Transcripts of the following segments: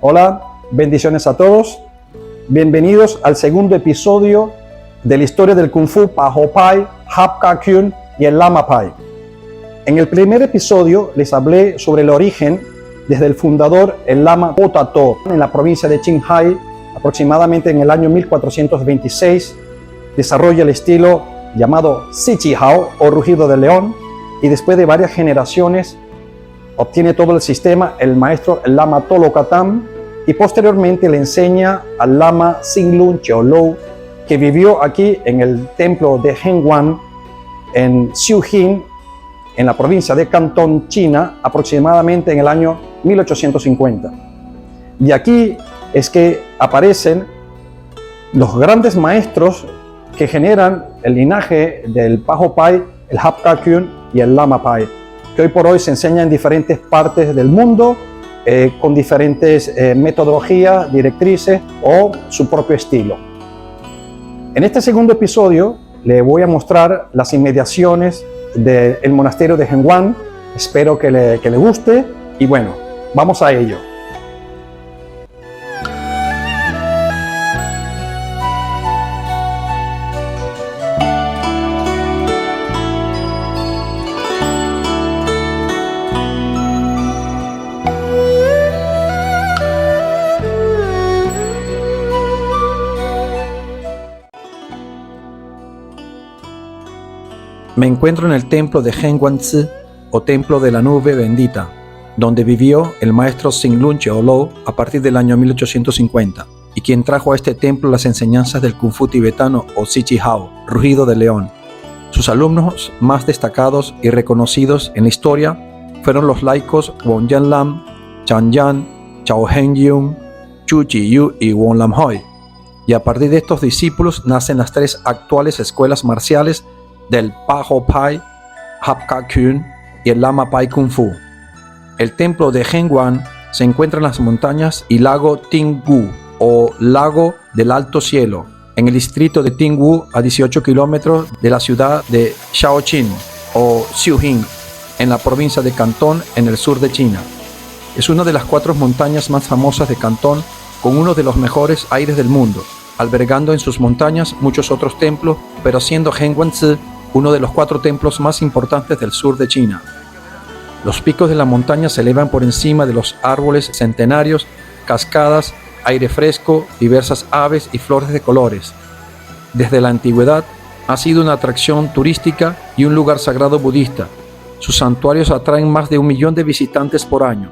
Hola, bendiciones a todos. Bienvenidos al segundo episodio de la historia del Kung Fu Paho Pai, Hap Ka Kyun y el Lama Pai. En el primer episodio les hablé sobre el origen desde el fundador, el Lama Po Ta To, en la provincia de Qinghai, aproximadamente en el año 1426. Desarrolla el estilo llamado Si Chi Hao o rugido de león, y después de varias generaciones obtiene todo el sistema el maestro el Lama Tolokatam, y posteriormente le enseña al Lama Xinglun Qiulou, que vivió aquí en el templo de Hengwan en Xiujin, en la provincia de Cantón, China, aproximadamente en el año 1850. Y aquí es que aparecen los grandes maestros que generan el linaje del Paho Pai, el Hap Ka Kyun y el Lama Pai, que hoy por hoy se enseña en diferentes partes del mundo, con diferentes metodologías, directrices o su propio estilo. En este segundo episodio le voy a mostrar las inmediaciones del monasterio de Hengwan. Espero que le guste y bueno, vamos a ello. Me encuentro en el templo de Hengwanzi, o templo de la nube bendita, donde vivió el maestro Xinglun Qiulou a partir del año 1850, y quien trajo a este templo las enseñanzas del Kung Fu tibetano o Si Chi Hao, rugido de león. Sus alumnos más destacados y reconocidos en la historia fueron los laicos Wong Yan Lam, Chan Yan, Chao Heng Yun, Chu Chi Yu y Wong Lam Hoi. Y a partir de estos discípulos nacen las tres actuales escuelas marciales del Paho Pai, Hap Ka Kyun y el Lama Pai Kung Fu. El templo de Hengwan se encuentra en las montañas y lago Tingwu o lago del Alto Cielo, en el distrito de Tingwu, a 18 kilómetros de la ciudad de Shaoqing o Xiujin, en la provincia de Cantón, en el sur de China. Es una de las 4 montañas más famosas de Cantón, con uno de los mejores aires del mundo, albergando en sus montañas muchos otros templos, pero siendo Hengwanzi uno de los 4 templos más importantes del sur de China. Los picos de la montaña se elevan por encima de los árboles centenarios, cascadas, aire fresco, diversas aves y flores de colores. Desde la antigüedad ha sido una atracción turística y un lugar sagrado budista. Sus santuarios atraen más de 1 millón de visitantes por año.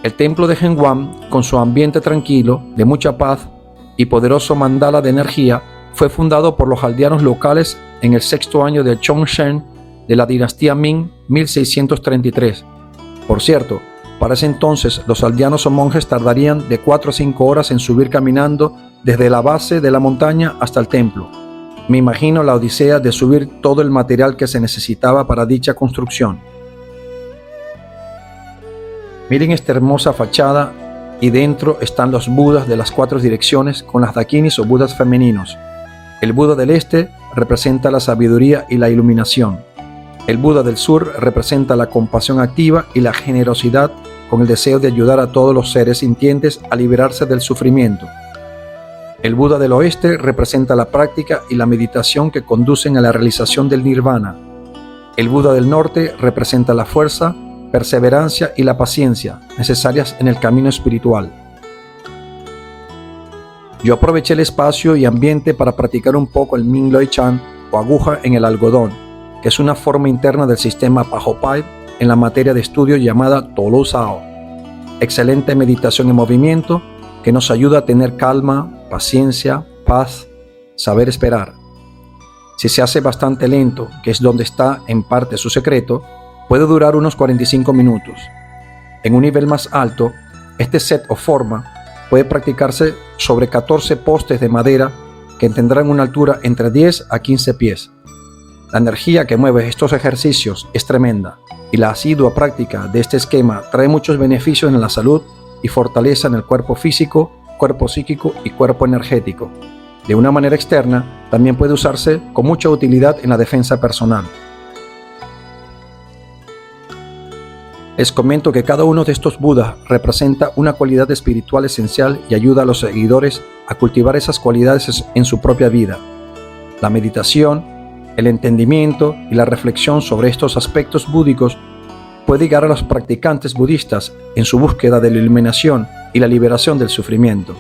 El templo de Hengwan, con su ambiente tranquilo, de mucha paz y poderoso mandala de energía, fue fundado por los aldeanos locales en el 6º año de Chongsheng de la dinastía Ming, 1633. Por cierto, para ese entonces los aldeanos o monjes tardarían de 4 a 5 horas en subir caminando desde la base de la montaña hasta el templo. Me imagino la odisea de subir todo el material que se necesitaba para dicha construcción. Miren esta hermosa fachada, y dentro están los budas de las 4 direcciones con las dakinis o budas femeninos. El Buda del este representa la sabiduría y la iluminación. El Buda del sur representa la compasión activa y la generosidad, con el deseo de ayudar a todos los seres sintientes a liberarse del sufrimiento. El Buda del oeste representa la práctica y la meditación que conducen a la realización del nirvana. El Buda del norte representa la fuerza, perseverancia y la paciencia necesarias en el camino espiritual. Yo aproveché el espacio y ambiente para practicar un poco el Ming Loi Chan o aguja en el algodón, que es una forma interna del sistema Paho Pai en la materia de estudio llamada Tolou Sao. Excelente meditación en movimiento que nos ayuda a tener calma, paciencia, paz, saber esperar. Si se hace bastante lento, que es donde está en parte su secreto, puede durar unos 45 minutos. En un nivel más alto, este set o forma puede practicarse sobre 14 postes de madera que tendrán una altura entre 10 a 15 pies. La energía que mueve estos ejercicios es tremenda y la asidua práctica de este esquema trae muchos beneficios en la salud y fortaleza en el cuerpo físico, cuerpo psíquico y cuerpo energético. De una manera externa, también puede usarse con mucha utilidad en la defensa personal. Les comento que cada uno de estos Budas representa una cualidad espiritual esencial y ayuda a los seguidores a cultivar esas cualidades en su propia vida. La meditación, el entendimiento y la reflexión sobre estos aspectos búdicos puede guiar a los practicantes budistas en su búsqueda de la iluminación y la liberación del sufrimiento.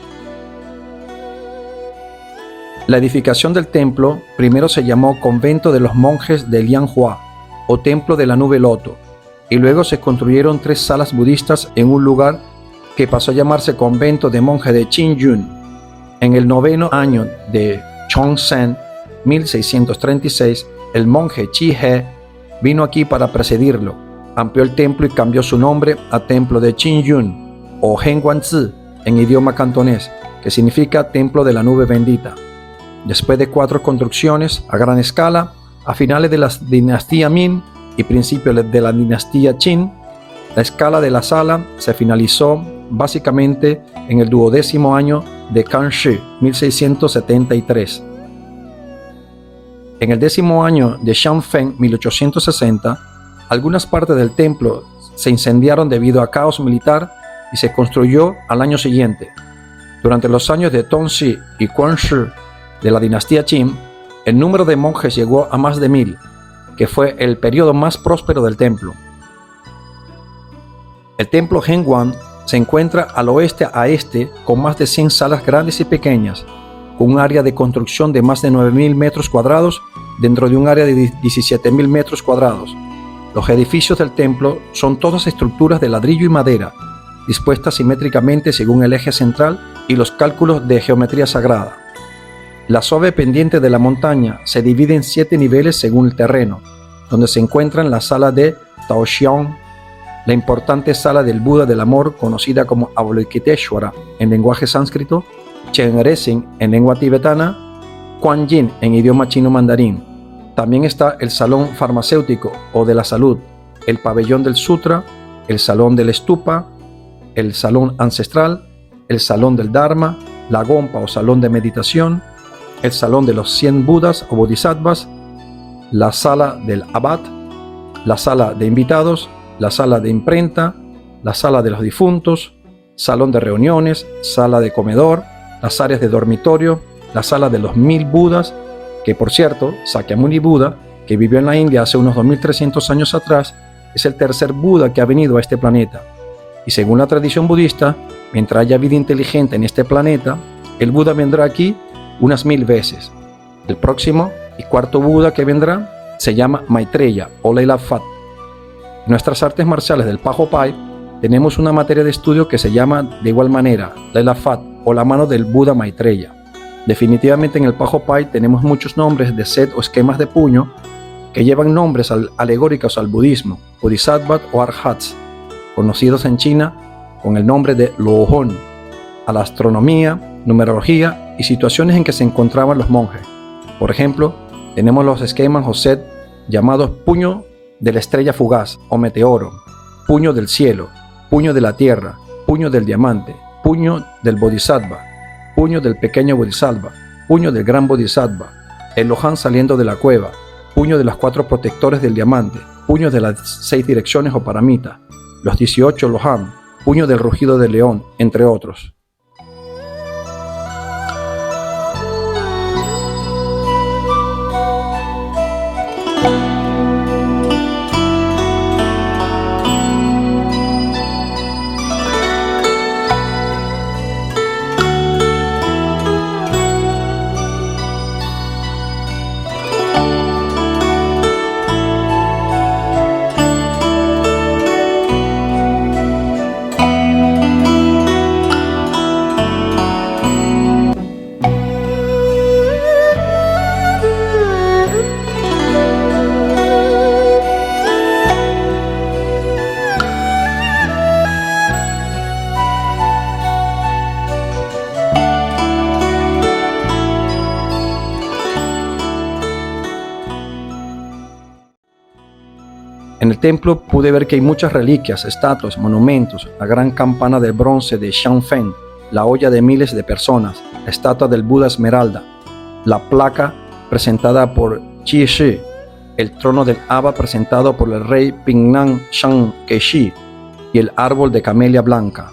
La edificación del templo primero se llamó Convento de los Monjes de Lianhua o Templo de la Nube Loto, y luego se construyeron 3 salas budistas en un lugar que pasó a llamarse Convento de Monjes de Qingyun. En el 9º año de Chongzhen, 1636, el monje Chi He vino aquí para presidirlo, amplió el templo y cambió su nombre a Templo de Qingyun o Hengguanzi en idioma cantonés, que significa Templo de la Nube Bendita. Después de 4 construcciones a gran escala, a finales de la dinastía Ming y principios de la dinastía Qin, la escala de la sala se finalizó básicamente en el 12º año de Kangxi, 1673. En el 10º año de Xianfeng, 1860, algunas partes del templo se incendiaron debido a caos militar y se construyó al año siguiente. Durante los años de Tongxi y Guangxi de la dinastía Qin, el número de monjes llegó a más de 1000, que fue el periodo más próspero del templo. El templo Hengguan se encuentra al oeste a este con más de 100 salas grandes y pequeñas, con un área de construcción de más de 9.000 metros cuadrados dentro de un área de 17.000 metros cuadrados. Los edificios del templo son todas estructuras de ladrillo y madera, dispuestas simétricamente según el eje central y los cálculos de geometría sagrada. La suave pendiente de la montaña se divide en 7 niveles según el terreno, donde se encuentran la sala de Taoxiang, la importante sala del Buda del amor conocida como Avalokiteshvara en lenguaje sánscrito, Chenrezig en lengua tibetana, Kuan Yin en idioma chino mandarín. También está el salón farmacéutico o de la salud, el pabellón del sutra, el salón del stupa, el salón ancestral, el salón del dharma, la gompa o salón de meditación, el salón de los 100 budas o bodhisattvas, la sala del abad, la sala de invitados, la sala de imprenta, la sala de los difuntos, salón de reuniones, sala de comedor, las áreas de dormitorio, la sala de los 1000 budas, que por cierto, Sakyamuni Buda, que vivió en la India hace unos 2300 años atrás, es el tercer Buda que ha venido a este planeta. Y según la tradición budista, mientras haya vida inteligente en este planeta, el Buda vendrá aquí unas 1000 veces. El próximo y cuarto Buda que vendrá se llama Maitreya o Leila Fat. En nuestras artes marciales del Paho Pai tenemos una materia de estudio que se llama de igual manera Leila Fat o la mano del Buda Maitreya. Definitivamente en el Paho Pai tenemos muchos nombres de set o esquemas de puño que llevan nombres alegóricos al budismo, bodhisattva o arhats, conocidos en China con el nombre de Luohon, a la astronomía, numerología y situaciones en que se encontraban los monjes. Por ejemplo, tenemos los esquemas o set llamados puño de la estrella fugaz o meteoro, puño del cielo, puño de la tierra, puño del diamante, puño del bodhisattva, puño del pequeño bodhisattva, puño del gran bodhisattva, el lohan saliendo de la cueva, puño de los 4 protectores del diamante, puño de las 6 direcciones o paramita, los 18 lohan, puño del rugido del león, entre otros. En el templo pude ver que hay muchas reliquias, estatuas, monumentos, la gran campana de bronce de Xianfeng, la olla de miles de personas, la estatua del Buda Esmeralda, la placa presentada por Qi Shi, el trono del Aba presentado por el rey Pingnan Shan Kexi, y el árbol de camelia blanca.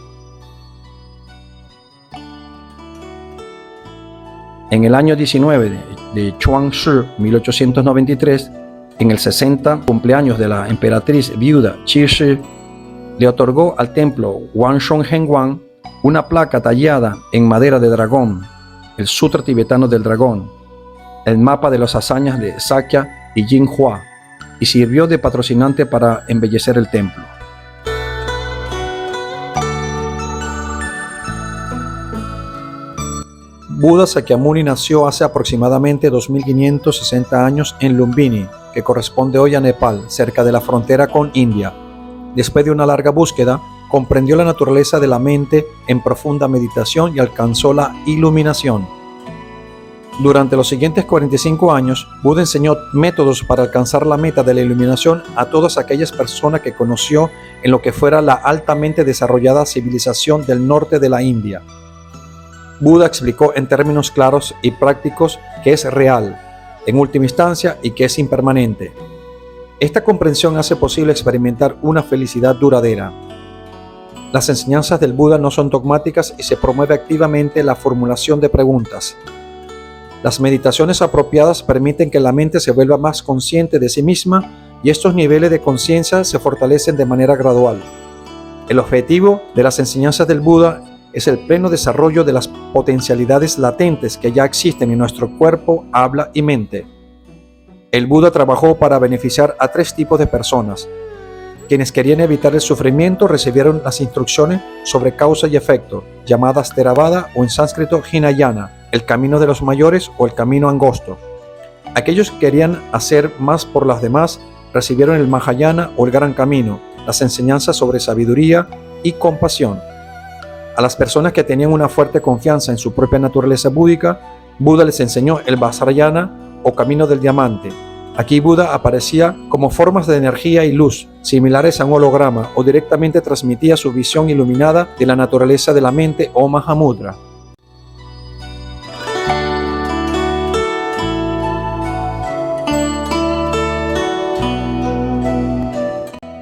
En el año 19 de Chuang Shi, 1893, en el 60 cumpleaños de la emperatriz viuda Qi Shi, le otorgó al templo Wanshong Hengguan una placa tallada en madera de dragón, el Sutra tibetano del dragón, el mapa de las hazañas de Sakya y Jinhua, y sirvió de patrocinante para embellecer el templo. Buda Sakyamuni nació hace aproximadamente 2560 años en Lumbini, que corresponde hoy a Nepal, cerca de la frontera con India. Después de una larga búsqueda, comprendió la naturaleza de la mente en profunda meditación y alcanzó la iluminación. Durante los siguientes 45 años, Buda enseñó métodos para alcanzar la meta de la iluminación a todas aquellas personas que conoció en lo que fuera la altamente desarrollada civilización del norte de la India. Buda explicó en términos claros y prácticos que es real, en última instancia, y que es impermanente. Esta comprensión hace posible experimentar una felicidad duradera. Las enseñanzas del Buda no son dogmáticas y se promueve activamente la formulación de preguntas. Las meditaciones apropiadas permiten que la mente se vuelva más consciente de sí misma y estos niveles de conciencia se fortalecen de manera gradual. El objetivo de las enseñanzas del Buda es el pleno desarrollo de las potencialidades latentes que ya existen en nuestro cuerpo, habla y mente. El Buda trabajó para beneficiar a 3 tipos de personas. Quienes querían evitar el sufrimiento recibieron las instrucciones sobre causa y efecto, llamadas Theravada o en sánscrito Hinayana, el camino de los mayores o el camino angosto. Aquellos que querían hacer más por las demás recibieron el Mahayana o el gran camino, las enseñanzas sobre sabiduría y compasión. A las personas que tenían una fuerte confianza en su propia naturaleza búdica, Buda les enseñó el Vajrayana o camino del diamante. Aquí Buda aparecía como formas de energía y luz, similares a un holograma, o directamente transmitía su visión iluminada de la naturaleza de la mente o Mahamudra.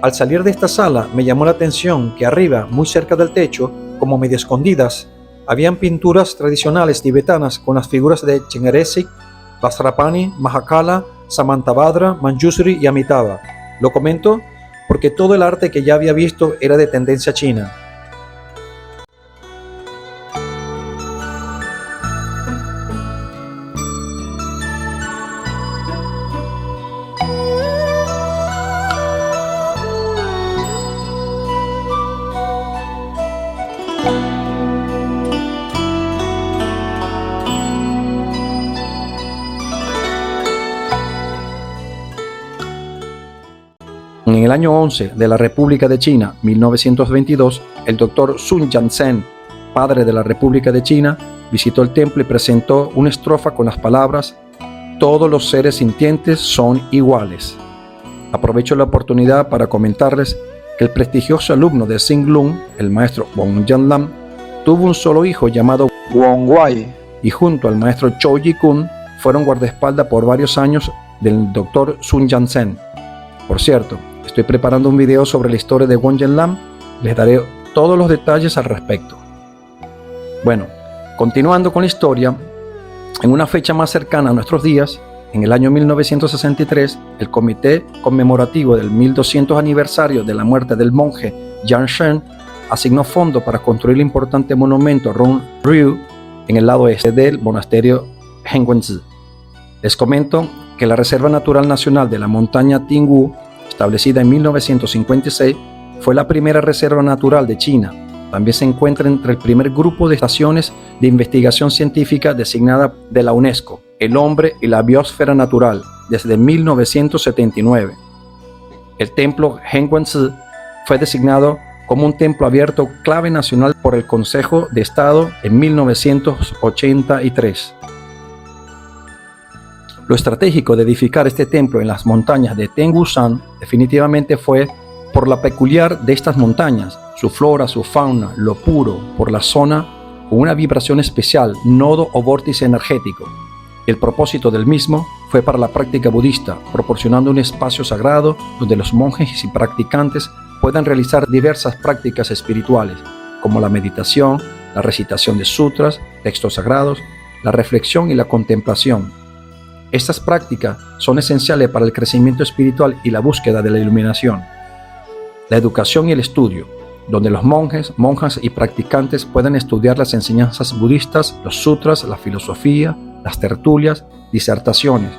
Al salir de esta sala me llamó la atención que arriba, muy cerca del techo, como medio escondidas, habían pinturas tradicionales tibetanas con las figuras de Chengeresik, Vajrapani, Mahakala, Samantabhadra, Manjusri y Amitabha. Lo comento porque todo el arte que ya había visto era de tendencia china. En el año 11 de la República de China, 1922, el doctor Sun Yat-sen, padre de la República de China, visitó el templo y presentó una estrofa con las palabras: "Todos los seres sintientes son iguales". Aprovecho la oportunidad para comentarles que el prestigioso alumno de Xing-Lung, el maestro Wong Yan-lam, tuvo un solo hijo llamado Wong Wai, y junto al maestro Chou Yi-kun fueron guardaespaldas por varios años del doctor Sun Yat-sen. Por cierto, estoy preparando un video sobre la historia de Wong Yan-lam, les daré todos los detalles al respecto. Bueno, continuando con la historia, en una fecha más cercana a nuestros días, en el año 1963, el comité conmemorativo del 1200 aniversario de la muerte del monje Yan Shen asignó fondos para construir el importante monumento Rong Ryu en el lado este del monasterio Hengguanzi. Les comento que la Reserva Natural Nacional de la montaña Tingwu, establecida en 1956, fue la primera reserva natural de China. También se encuentra entre el primer grupo de estaciones de investigación científica designada de la UNESCO, el hombre y la biosfera natural, desde 1979. El templo Hengguanzi fue designado como un templo abierto clave nacional por el Consejo de Estado en 1983. Lo estratégico de edificar este templo en las montañas de Tengwushan definitivamente fue por la peculiar de estas montañas, su flora, su fauna, lo puro, por la zona con una vibración especial, nodo o vórtice energético. El propósito del mismo fue para la práctica budista, proporcionando un espacio sagrado donde los monjes y practicantes puedan realizar diversas prácticas espirituales, como la meditación, la recitación de sutras, textos sagrados, la reflexión y la contemplación. Estas prácticas son esenciales para el crecimiento espiritual y la búsqueda de la iluminación. La educación y el estudio, donde los monjes, monjas y practicantes pueden estudiar las enseñanzas budistas, los sutras, la filosofía, las tertulias, disertaciones,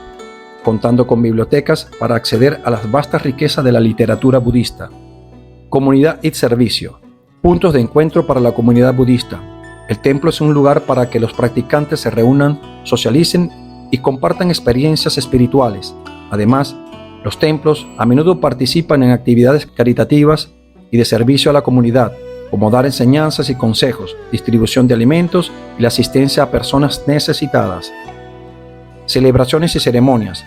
contando con bibliotecas para acceder a las vastas riquezas de la literatura budista. Comunidad y servicio. Puntos de encuentro para la comunidad budista. El templo es un lugar para que los practicantes se reúnan, socialicen y compartan experiencias espirituales. Además, los templos a menudo participan en actividades caritativas y de servicio a la comunidad, como dar enseñanzas y consejos, distribución de alimentos y la asistencia a personas necesitadas. Celebraciones y ceremonias.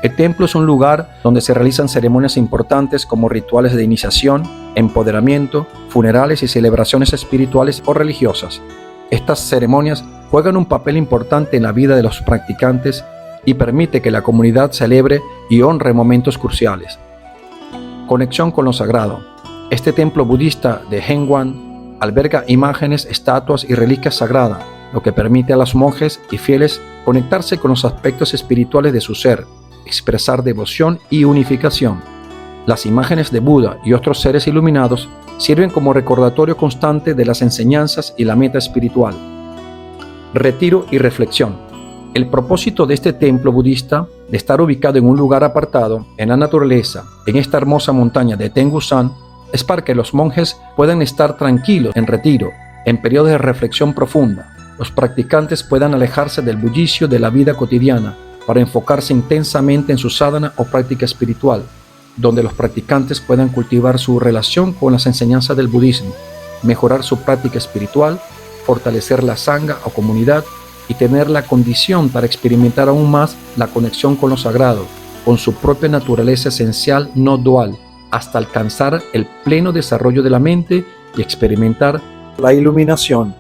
El templo es un lugar donde se realizan ceremonias importantes como rituales de iniciación, empoderamiento, funerales y celebraciones espirituales o religiosas. Estas ceremonias juegan un papel importante en la vida de los practicantes y permite que la comunidad celebre y honre momentos cruciales. Conexión con lo sagrado. Este templo budista de Hengwan alberga imágenes, estatuas y reliquias sagradas, lo que permite a los monjes y fieles conectarse con los aspectos espirituales de su ser, expresar devoción y unificación. Las imágenes de Buda y otros seres iluminados sirven como recordatorio constante de las enseñanzas y la meta espiritual. Retiro y reflexión. El propósito de este templo budista, de estar ubicado en un lugar apartado, en la naturaleza, en esta hermosa montaña de Tengu-san, es para que los monjes puedan estar tranquilos en retiro, en periodos de reflexión profunda. Los practicantes puedan alejarse del bullicio de la vida cotidiana para enfocarse intensamente en su sadhana o práctica espiritual, donde los practicantes puedan cultivar su relación con las enseñanzas del budismo, mejorar su práctica espiritual, fortalecer la sangha o comunidad y tener la condición para experimentar aún más la conexión con lo sagrado, con su propia naturaleza esencial no dual, hasta alcanzar el pleno desarrollo de la mente y experimentar la iluminación.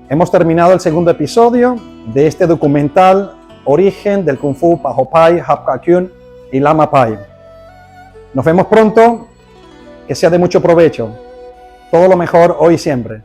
Hemos terminado el segundo episodio de este documental Origen del Kung Fu Pahopai, Hapkakyun y Lama Pai. Nos vemos pronto, que sea de mucho provecho. Todo lo mejor hoy y siempre.